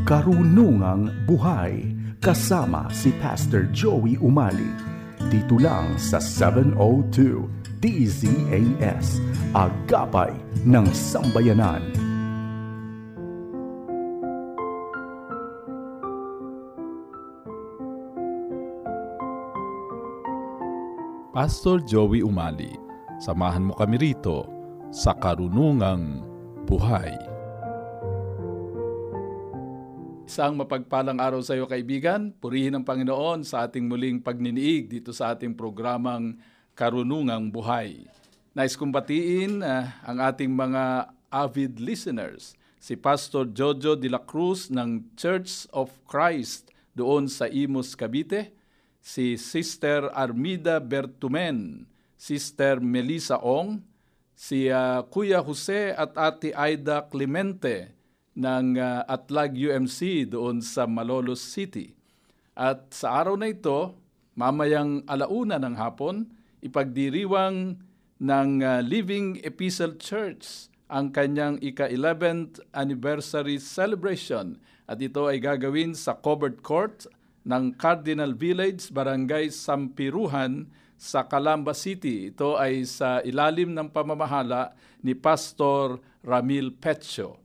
Karunungang Buhay kasama si Pastor Joey Umali dito lang sa 702 DZAS, Agapay ng Sambayanan. Pastor Joey Umali, samahan mo kami rito sa Karunungang Buhay. Isang mapagpalang araw sa iyo, kaibigan. Purihin ang Panginoon sa ating muling pagniniig dito sa ating programang Karunungang Buhay. Nais kong batiin ang ating mga avid listeners, si Pastor Jojo de la Cruz ng Church of Christ doon sa Imus, Cavite, si Sister Armida Bertumen, Sister Melissa Ong, si Kuya Jose at Ate Aida Clemente ng Atlag UMC doon sa Malolos City. At sa araw na ito, mamayang 1:00 ng hapon, ipagdiriwang ng Living Epistle Church ang kanyang ika-11th anniversary celebration. At ito ay gagawin sa covered court ng Cardinal Village, Barangay Sampiruhan sa Calamba City. Ito ay sa ilalim ng pamamahala ni Pastor Ramil Petio.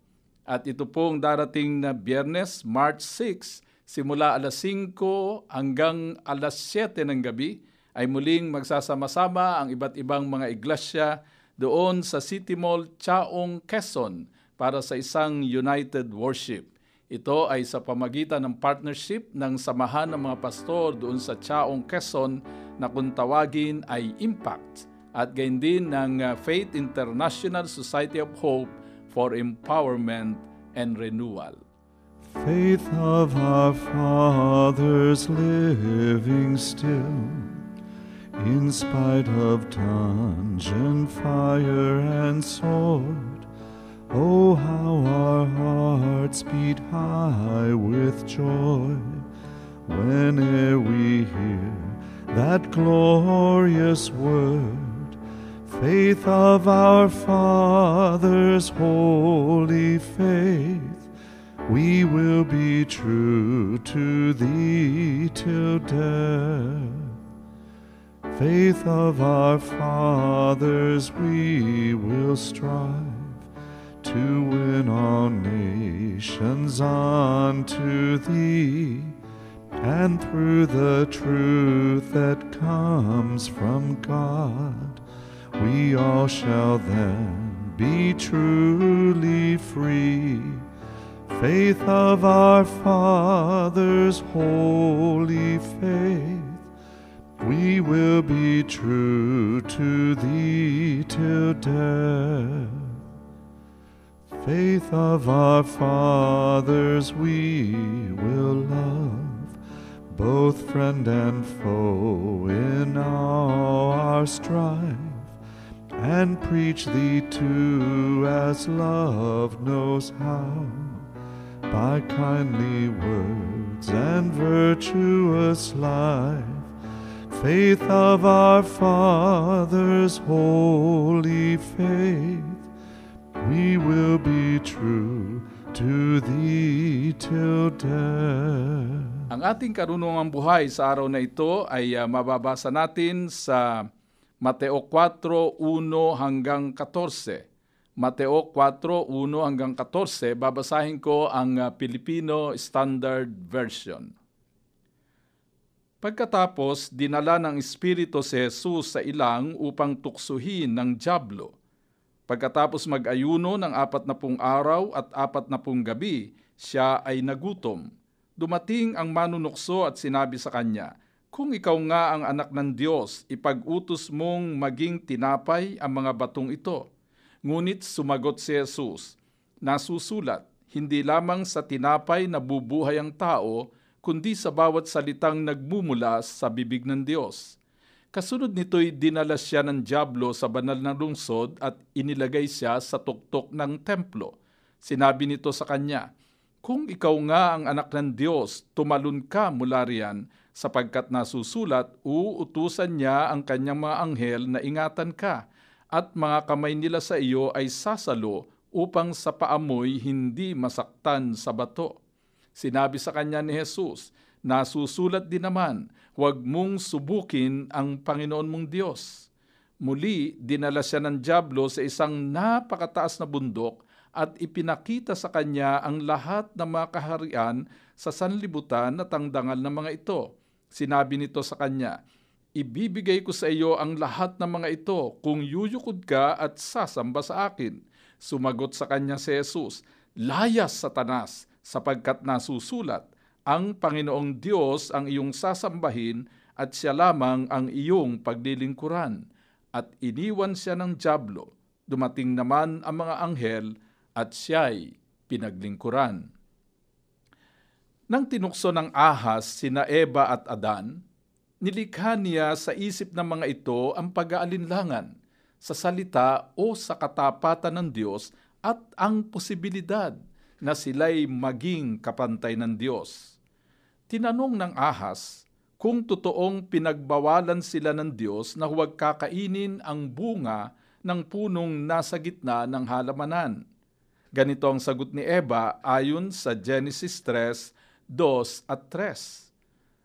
At ito pong darating na Biyernes, March 6, simula 5:00 hanggang 7:00 ng gabi, ay muling magsasama-sama ang iba't ibang mga iglesia doon sa City Mall, Chaong, Quezon para sa isang united worship. Ito ay sa pamagitan ng partnership ng Samahan ng mga Pastor doon sa Chaong, Quezon na kung tawagin ay Impact at gayon din ng Faith International Society of Hope for Empowerment and Renewal. Faith of our fathers living still, in spite of dungeon, fire, and sword. Oh, how our hearts beat high with joy whene'er we hear that glorious word. Faith of our fathers, holy faith, we will be true to thee till death. Faith of our fathers, we will strive to win all nations unto thee, and through the truth that comes from God, we all shall then be truly free. Faith of our fathers, holy faith, we will be true to thee till death. Faith of our fathers, we will love, both friend and foe in all our strife, and preach thee too as love knows how, by kindly words and virtuous life. Faith of our fathers, holy faith, we will be true to thee till death. Ang ating karunungang buhay sa araw na ito ay mababasa natin sa Mateo 4:1 hanggang 14. Mateo 4:1 hanggang 14, babasahin ko ang Filipino Standard Version. Pagkatapos, dinala ng Espiritu si Jesus sa ilang upang tuksuhin ng dyablo. Pagkatapos mag-ayuno ng 40 araw at 40 gabi, siya ay nagutom. Dumating ang manunukso at sinabi sa kanya, "Kung ikaw nga ang anak ng Diyos, ipag-utos mong maging tinapay ang mga batong ito." Ngunit sumagot si Jesus, "Nasusulat, hindi lamang sa tinapay nabubuhay ang tao, kundi sa bawat salitang nagmumula sa bibig ng Diyos." Kasunod nito'y dinala siya ng dyablo sa banal na lungsod at inilagay siya sa tuktok ng templo. Sinabi nito sa kanya, "Kung ikaw nga ang anak ng Diyos, tumalon ka mula riyan, sapagkat nasusulat, uutusan niya ang kanyang mga anghel na ingatan ka, at mga kamay nila sa iyo ay sasalo upang sa paamoy hindi masaktan sa bato." Sinabi sa kanya ni Jesus, nasusulat din naman, huwag mong subukin ang Panginoon mong Diyos. Muli, dinala siya ng dyablo sa isang napakataas na bundok at ipinakita sa kanya ang lahat ng mga kaharian sa sanlibutan at ang dangal ng mga ito. Sinabi nito sa kanya, ibibigay ko sa iyo ang lahat ng mga ito kung yuyukod ka at sasamba sa akin. Sumagot sa kanya si Jesus, layas Satanas, sapagkat nasusulat, ang Panginoong Diyos ang iyong sasambahin at siya lamang ang iyong paglilingkuran. At iniwan siya ng dyablo. Dumating naman ang mga anghel at siya'y pinaglingkuran. Nang tinukso ng ahas sina Eva at Adan, nilikha niya sa isip ng mga ito ang pag-aalinlangan sa salita o sa katapatan ng Diyos at ang posibilidad na sila'y maging kapantay ng Diyos. Tinanong ng ahas kung totoong pinagbawalan sila ng Diyos na huwag kakainin ang bunga ng punong nasa gitna ng halamanan. Ganito ang sagot ni Eva ayon sa Genesis 3:2 at 3.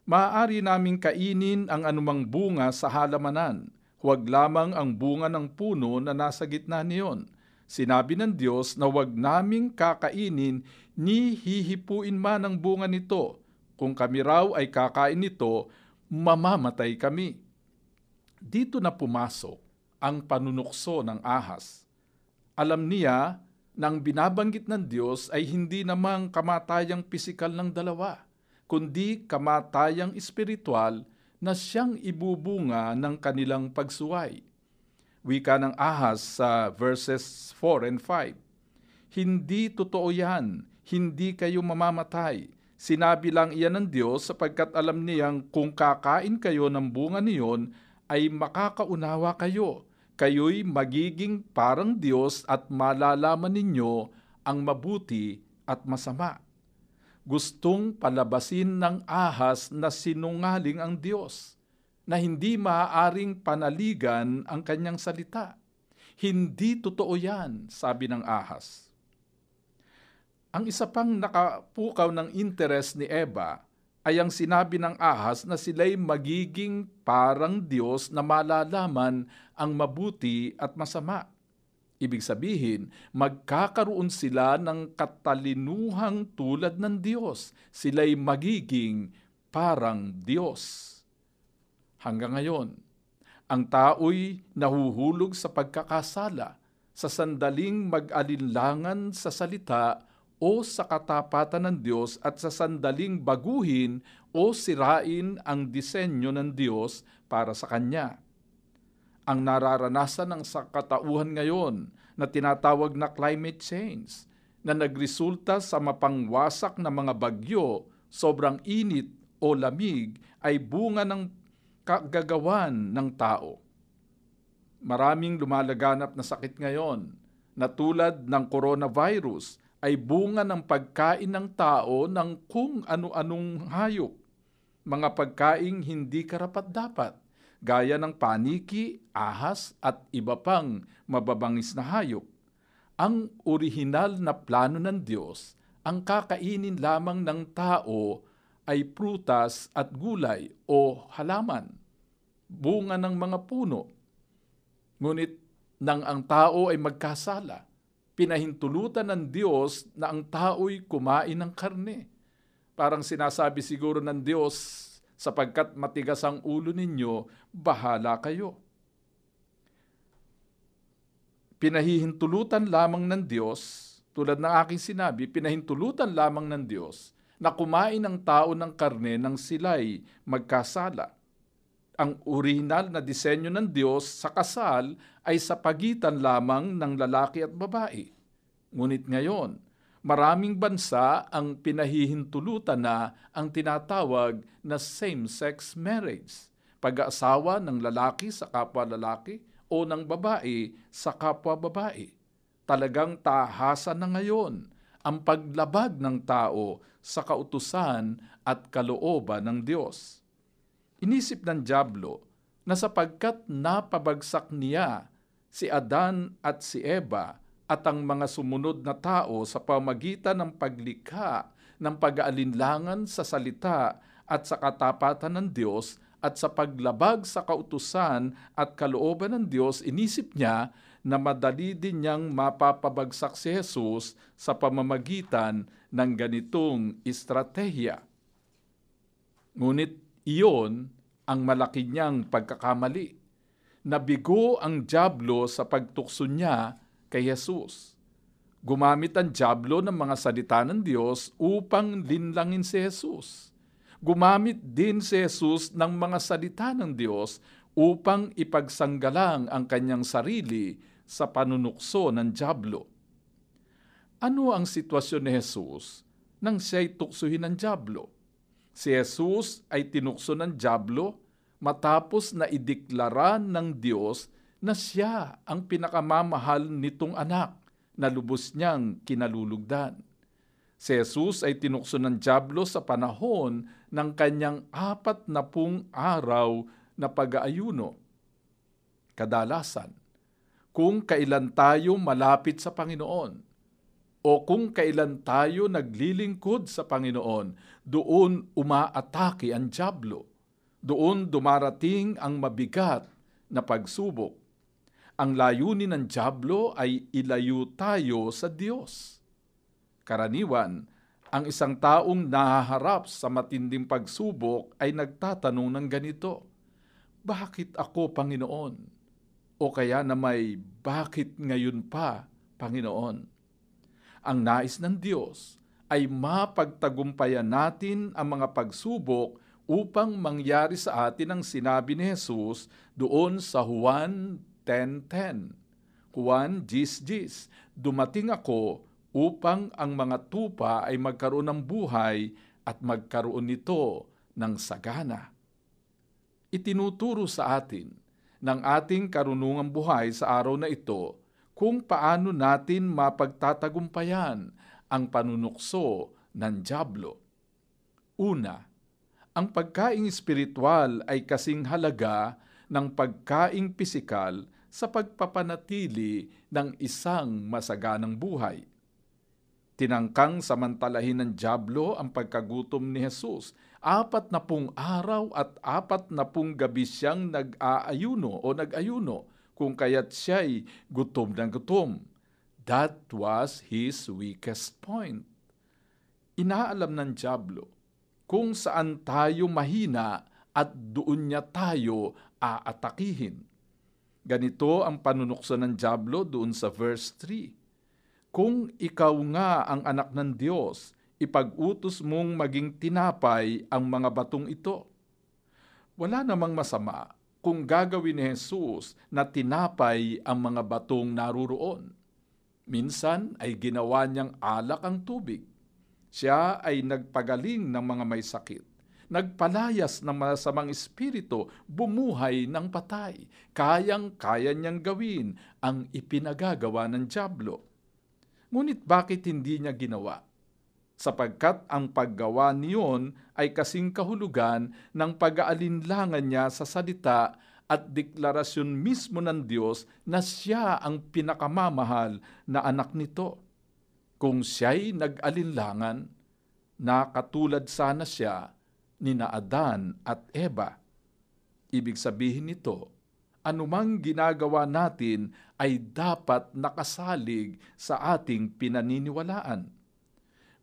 Maaari naming kainin ang anumang bunga sa halamanan, huwag lamang ang bunga ng puno na nasa gitna niyon. Sinabi ng Diyos na huwag naming kakainin ni hihipuin man ang bunga nito. Kung kami raw ay kakain nito, mamamatay kami. Dito na pumasok ang panunukso ng ahas. Alam niya na ang binabanggit ng Diyos ay hindi namang kamatayang pisikal ng dalawa, kundi kamatayang espiritual na siyang ibubunga ng kanilang pagsuway. Wika ng ahas sa verses 4 and 5. Hindi totoo yan, hindi kayo mamamatay. Sinabi lang iyan ng Diyos sapagkat alam niyang kung kakain kayo ng bunga niyon ay makakaunawa kayo. Kayo'y magiging parang Diyos at malalaman ninyo ang mabuti at masama. Gustong palabasin ng ahas na sinungaling ang Diyos, na hindi maaaring panaligan ang kanyang salita. Hindi totoo yan, sabi ng ahas. Ang isa pang nakapukaw ng interes ni Eva ay ang sinabi ng ahas na sila'y magiging parang Diyos na malalaman ang mabuti at masama. Ibig sabihin, magkakaroon sila ng katalinuhang tulad ng Diyos. Sila'y magiging parang Diyos. Hanggang ngayon, ang tao'y nahuhulog sa pagkakasala sa sandaling mag-alinlangan sa salita o sa katapatan ng Diyos at sa sandaling baguhin o sirain ang disenyo ng Diyos para sa Kanya. Ang nararanasan ng sakatauhan ngayon na tinatawag na climate change na nagresulta sa mapangwasak na mga bagyo, sobrang init o lamig ay bunga ng kagagawan ng tao. Maraming lumalaganap na sakit ngayon na tulad ng coronavirus ay bunga ng pagkain ng tao ng kung ano-anong hayop. Mga pagkaing hindi karapat-dapat, gaya ng paniki, ahas at iba pang mababangis na hayop. Ang orihinal na plano ng Diyos, ang kakainin lamang ng tao ay prutas at gulay o halaman, bunga ng mga puno. Ngunit nang ang tao ay magkasala, pinahintulutan ng Diyos na ang tao'y kumain ng karne. Parang sinasabi siguro ng Diyos, sapagkat matigas ang ulo ninyo, bahala kayo. Pinahihintulutan lamang ng Diyos, tulad ng aking sinabi, pinahintulutan lamang ng Diyos na kumain ang tao ng karne nang sila'y magkasala. Ang orihinal na disenyo ng Diyos sa kasal ay sa pagitan lamang ng lalaki at babae. Ngunit ngayon, maraming bansa ang pinahihintulutan na ang tinatawag na same-sex marriage, pag-aasawa ng lalaki sa kapwa lalaki o ng babae sa kapwa babae. Talagang tahasan na ngayon ang paglabag ng tao sa kautusan at kalooban ng Diyos. Inisip ng dyablo na sapagkat napabagsak niya si Adan at si Eva at ang mga sumunod na tao sa pamagitan ng paglikha ng pag-aalinlangan sa salita at sa katapatan ng Diyos at sa paglabag sa kautusan at kalooban ng Diyos, inisip niya na madali din niyang mapapabagsak si Jesus sa pamamagitan ng ganitong estratehiya. Ngunit iyon ang malaki niyang pagkakamali. Nabigo ang dyablo sa pagtukso niya kay Jesus. Gumamit ang dyablo ng mga salita ng Diyos upang linlangin si Jesus. Gumamit din si Jesus ng mga salita ng Diyos upang ipagsanggalang ang kanyang sarili sa panunukso ng dyablo. Ano ang sitwasyon ni Jesus nang siya'y tuksuhin ng dyablo? Si Jesus ay tinukso ng dyablo matapos na ideklara ng Diyos na siya ang pinakamamahal nitong anak na lubos niyang kinalulugdan. Si Jesus ay tinukso ng dyablo sa panahon ng kanyang 40 araw na pag-aayuno. Kadalasan, kung kailan tayo malapit sa Panginoon o kung kailan tayo naglilingkod sa Panginoon, doon umaatake ang dyablo. Doon dumarating ang mabigat na pagsubok. Ang layunin ng dyablo ay ilayo tayo sa Diyos. Karaniwan, ang isang taong nahaharap sa matinding pagsubok ay nagtatanong ng ganito, "Bakit ako, Panginoon?" O kaya na may, "Bakit ngayon pa, Panginoon?" Ang nais ng Diyos ay mapagtagumpayan natin ang mga pagsubok upang mangyari sa atin ang sinabi ni Jesus doon sa Juan 10:10. Juan 10:10, "Dumating ako upang ang mga tupa ay magkaroon ng buhay at magkaroon nito ng sagana." Itinuturo sa atin ng ating karunungang buhay sa araw na ito kung paano natin mapagtatagumpayan ang panunukso ng dyablo. Una, ang pagkaing espiritual ay kasing halaga ng pagkaing pisikal sa pagpapanatili ng isang masaganang buhay. Tinangkang samantalahin ng dyablo ang pagkagutom ni Jesus. 40 araw at 40 gabi siyang nag-ayuno kung kaya't siya'y gutom ng gutom. That was his weakest point. Inaalam ng dyablo kung saan tayo mahina at doon niya tayo aatakihin. Ganito ang panunukso ng dyablo doon sa verse 3. "Kung ikaw nga ang anak ng Diyos, ipag-utos mong maging tinapay ang mga batong ito." Wala namang masama kung gagawin ni Jesus na tinapay ang mga batong naruroon. Minsan ay ginawa niyang alak ang tubig. Siya ay nagpagaling ng mga may sakit, nagpalayas ng masamang espiritu, bumuhay ng patay. Kayang-kaya niyang gawin ang ipinagagawa ng dyablo. Ngunit bakit hindi niya ginawa? Sapagkat ang paggawa niyon ay kasing kahulugan ng pag-aalinlangan niya sa salita at deklarasyon mismo ng Diyos na siya ang pinakamamahal na anak nito. Kung siya'y nag-alinlangan, nakatulad sana siya ni na Adan at Eva. Ibig sabihin nito, anumang ginagawa natin ay dapat nakasalig sa ating pinaniniwalaan.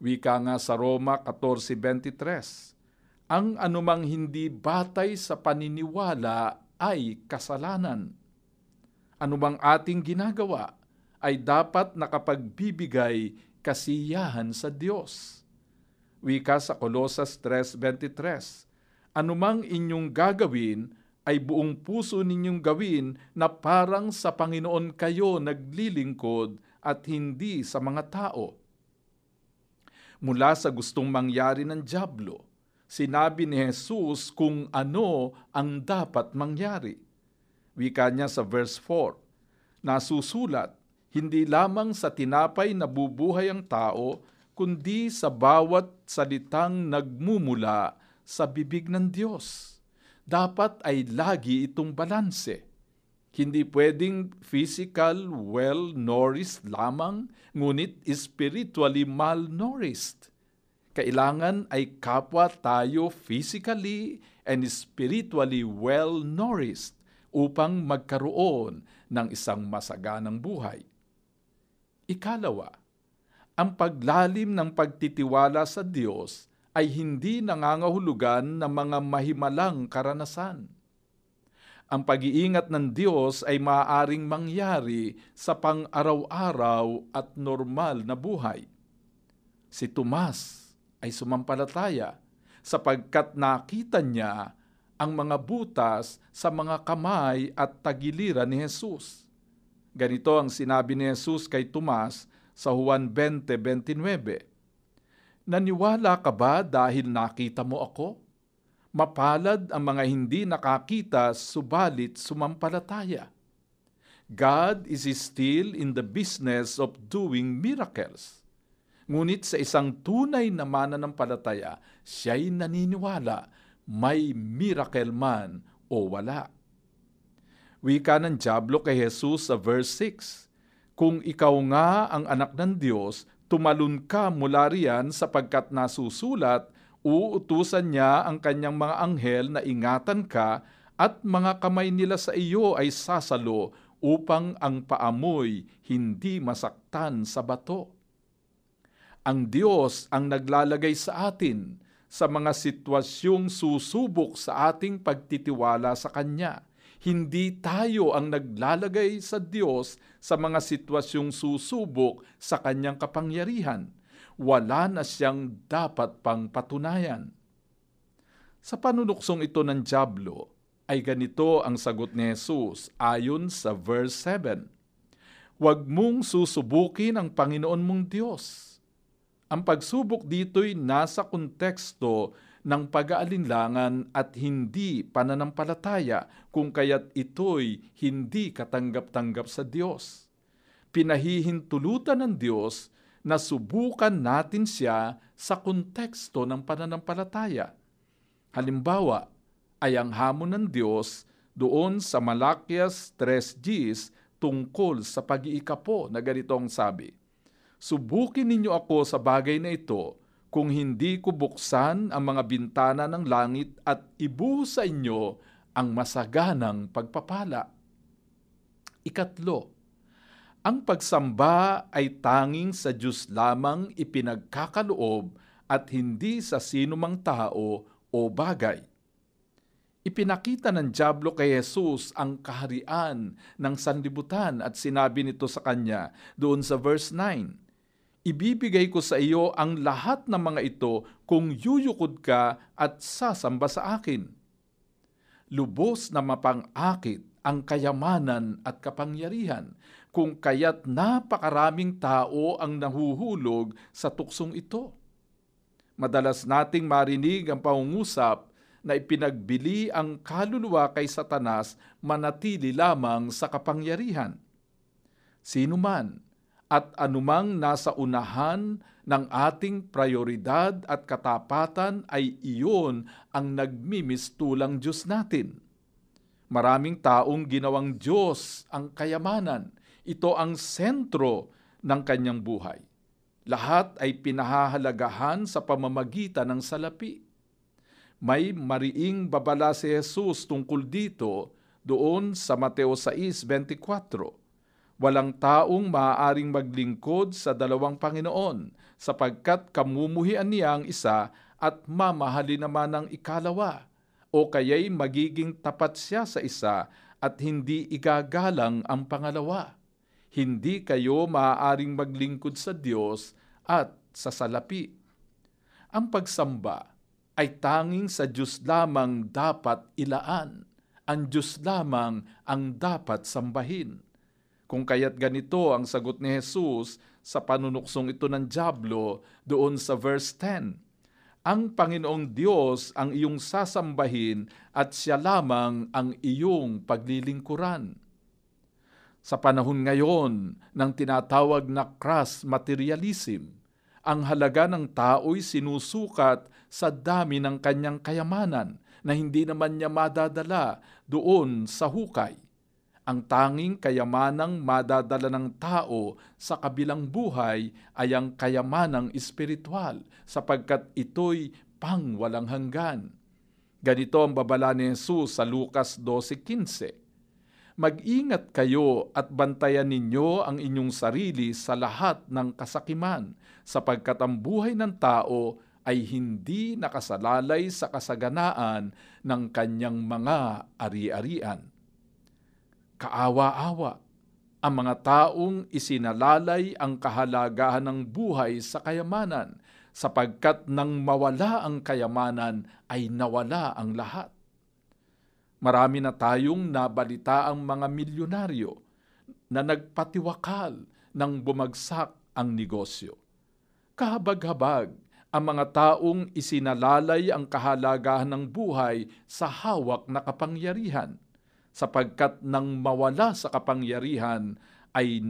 Wika nga sa Roma 14:23, "Ang anumang hindi batay sa paniniwala ay kasalanan." Anumang ating ginagawa ay dapat nakapagbibigay kasiyahan sa Diyos. Wika sa Colosas 3:23, "Anumang inyong gagawin ay buong puso ninyong gawin na parang sa Panginoon kayo naglilingkod at hindi sa mga tao." Mula sa gustong mangyari ng dyablo, sinabi ni Jesus kung ano ang dapat mangyari. Wika niya sa verse 4, "Nasusulat, hindi lamang sa tinapay nabubuhay ang tao, kundi sa bawat salitang nagmumula sa bibig ng Diyos." Dapat ay lagi itong balanse. Hindi pwedeng physical well-nourished lamang, ngunit spiritually malnourished. Kailangan ay kapwa tayo physically and spiritually well-nourished upang magkaroon ng isang masaganang buhay. Ikalawa, ang paglalim ng pagtitiwala sa Diyos ay hindi nangangahulugan ng mga mahimalang karanasan. Ang pag-iingat ng Diyos ay maaaring mangyari sa pang-araw-araw at normal na buhay. Si Tomas ay sumampalataya sapagkat nakita niya ang mga butas sa mga kamay at tagiliran ni Jesus. Ganito ang sinabi ni Jesus kay Tomas sa Juan 20:29. Naniwala ka ba dahil nakita mo ako? Mapalad ang mga hindi nakakita subalit sumampalataya. God is still in the business of doing miracles. Ngunit sa isang tunay na mananampalataya, siya'y naniniwala, may miracle man o wala. Wika ng dyablo kay Jesus sa verse 6, kung ikaw nga ang anak ng Diyos, tumalon ka mula riyan sapagkat nasusulat, uutusan niya ang kanyang mga anghel na ingatan ka at mga kamay nila sa iyo ay sasalo upang ang paamoy hindi masaktan sa bato. Ang Diyos ang naglalagay sa atin sa mga sitwasyong susubok sa ating pagtitiwala sa Kanya. Hindi tayo ang naglalagay sa Diyos sa mga sitwasyong susubok sa Kanyang kapangyarihan. Wala na siyang dapat pang patunayan. Sa panunuksong ito ng dyablo, ay ganito ang sagot ni Jesus ayon sa verse 7. Huwag mong susubukin ang Panginoon mong Diyos. Ang pagsubok dito'y nasa konteksto ng pag-aalinlangan at hindi pananampalataya, kung kaya't ito'y hindi katanggap-tanggap sa Diyos. Pinahihintulutan ng Diyos na subukan natin siya sa konteksto ng pananampalataya. Halimbawa, ay ang hamon ng Diyos doon sa Malakias 3:10 tungkol sa pag-iikapo na ganitong sabi, subukin ninyo ako sa bagay na ito kung hindi ko buksan ang mga bintana ng langit at ibuhos sa inyo ang masaganang pagpapala. Ikatlo, ang pagsamba ay tanging sa Diyos lamang ipinagkakaloob at hindi sa sinumang tao o bagay. Ipinakita ng dyablo kay Jesus ang kaharian ng sanlibutan at sinabi nito sa kanya doon sa verse 9, ibibigay ko sa iyo ang lahat ng mga ito kung yuyukod ka at sasamba sa akin. Lubos na mapang-akit ang kayamanan at kapangyarihan, kung kaya't napakaraming tao ang nahuhulog sa tuksong ito. Madalas nating marinig ang pangungusap na ipinagbili ang kaluluwa kay Satanas manatili lamang sa kapangyarihan. Sino man at anumang nasa unahan ng ating prioridad at katapatan ay iyon ang nagmimistulang Diyos natin. Maraming taong ginawang Diyos ang kayamanan. Ito ang sentro ng kanyang buhay. Lahat ay pinahahalagahan sa pamamagitan ng salapi. May mariing babala si Jesus tungkol dito doon sa Mateo 6:24. Walang taong maaaring maglingkod sa dalawang Panginoon, sapagkat kamumuhian niya ang isa at mamahalin naman ang ikalawa, o kaya'y magiging tapat siya sa isa at hindi igagalang ang pangalawa. Hindi kayo maaaring maglingkod sa Diyos at sa salapi. Ang pagsamba ay tanging sa Diyos lamang dapat ilaan. Ang Diyos lamang ang dapat sambahin. Kung kaya't ganito ang sagot ni Jesus sa panunuksong ito ng dyablo doon sa verse 10. Ang Panginoong Diyos ang iyong sasambahin at siya lamang ang iyong paglilingkuran. Sa panahon ngayon ng tinatawag na crass materialism, ang halaga ng tao'y sinusukat sa dami ng kanyang kayamanan na hindi naman niya madadala doon sa hukay. Ang tanging kayamanang madadala ng tao sa kabilang buhay ay ang kayamanang espiritual, sapagkat ito'y pangwalang hanggan. Ganito ang babala ni Jesus sa Lucas 12:15. Mag-ingat kayo at bantayan ninyo ang inyong sarili sa lahat ng kasakiman, sapagkat ang buhay ng tao ay hindi nakasalalay sa kasaganaan ng kanyang mga ari-arian. Kaawa-awa ang mga taong isinalalay ang kahalagahan ng buhay sa kayamanan, sapagkat nang mawala ang kayamanan ay nawala ang lahat. Marami na tayong nabalitaang mga milyonaryo na nagpatiwakal nang bumagsak ang negosyo. Kahabag-habag ang mga taong isinalalay ang kahalagahan ng buhay sa hawak na kapangyarihan, sapagkat nang mawala sa kapangyarihan ay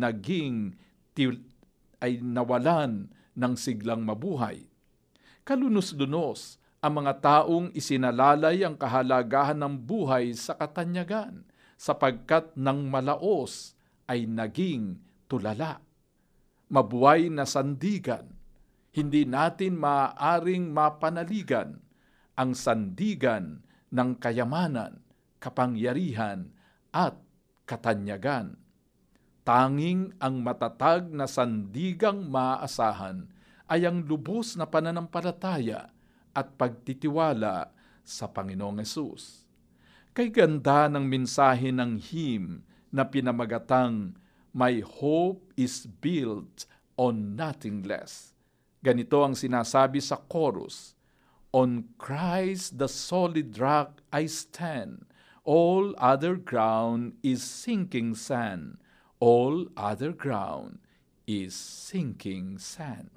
nawalan ng siglang mabuhay. Kalunos-lunos ang mga taong isinalalay ang kahalagahan ng buhay sa katanyagan, sapagkat nang malaos ay naging tulala. Mabuhay na sandigan, hindi natin maaaring mapanaligan ang sandigan ng kayamanan, kapangyarihan at katanyagan. Tanging ang matatag na sandigang maaasahan ay ang lubos na pananampalataya at pagtitiwala sa Panginoong Hesus. Kay ganda ng mensahe ng hymn na pinamagatang My Hope is Built on Nothing Less. Ganito ang sinasabi sa chorus, On Christ the solid rock I stand, all other ground is sinking sand, all other ground is sinking sand.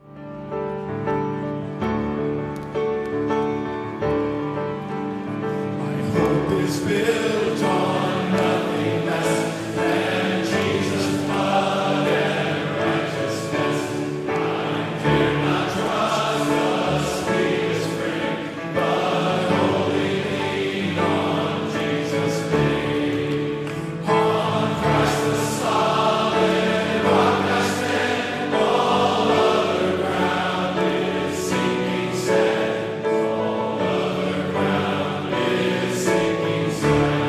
Is built on nothing less than Jesus' blood and righteousness. I dare not trust the sweetest frame, but wholly lean on Jesus' name. On Christ the solid rock I stand, all other ground is sinking sand, all other ground is sinking sand.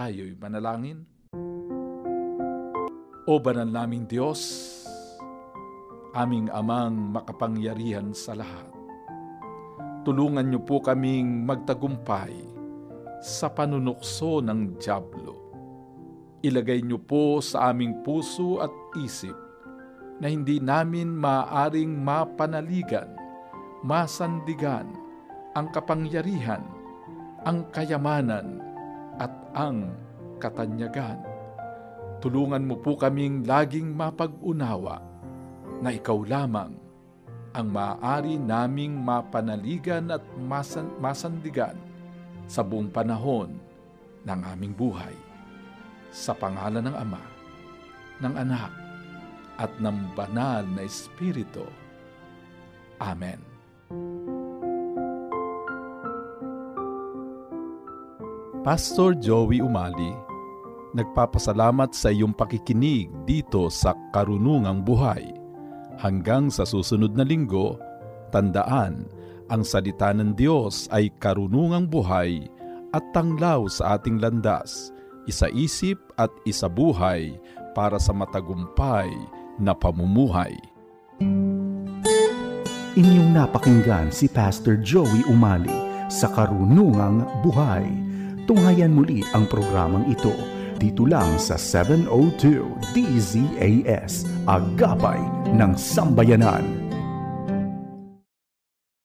tayo'y manalangin. O banal naming Diyos, aming amang makapangyarihan sa lahat, tulungan niyo po kaming magtagumpay sa panunukso ng dyablo. Ilagay niyo po sa aming puso at isip na hindi namin maaaring mapanaligan, masandigan ang kapangyarihan, ang kayamanan at ang katanyagan. Tulungan mo po kaming laging mapag-unawa na ikaw lamang ang maaari naming mapanaligan at masandigan sa buong panahon ng aming buhay. Sa pangalan ng Ama, ng Anak, at ng Banal na Espiritu. Amen. Pastor Joey Umali, nagpapasalamat sa iyong pakikinig dito sa Karunungang Buhay. Hanggang sa susunod na linggo, tandaan, ang salita ng Diyos ay karunungang buhay at tanglaw sa ating landas, isa-isip at isa-buhay para sa matagumpay na pamumuhay. Inyong napakinggan si Pastor Joey Umali sa Karunungang Buhay. Tunghayan muli ang programang ito dito lang sa 702 DZAS, Agapay ng Sambayanan.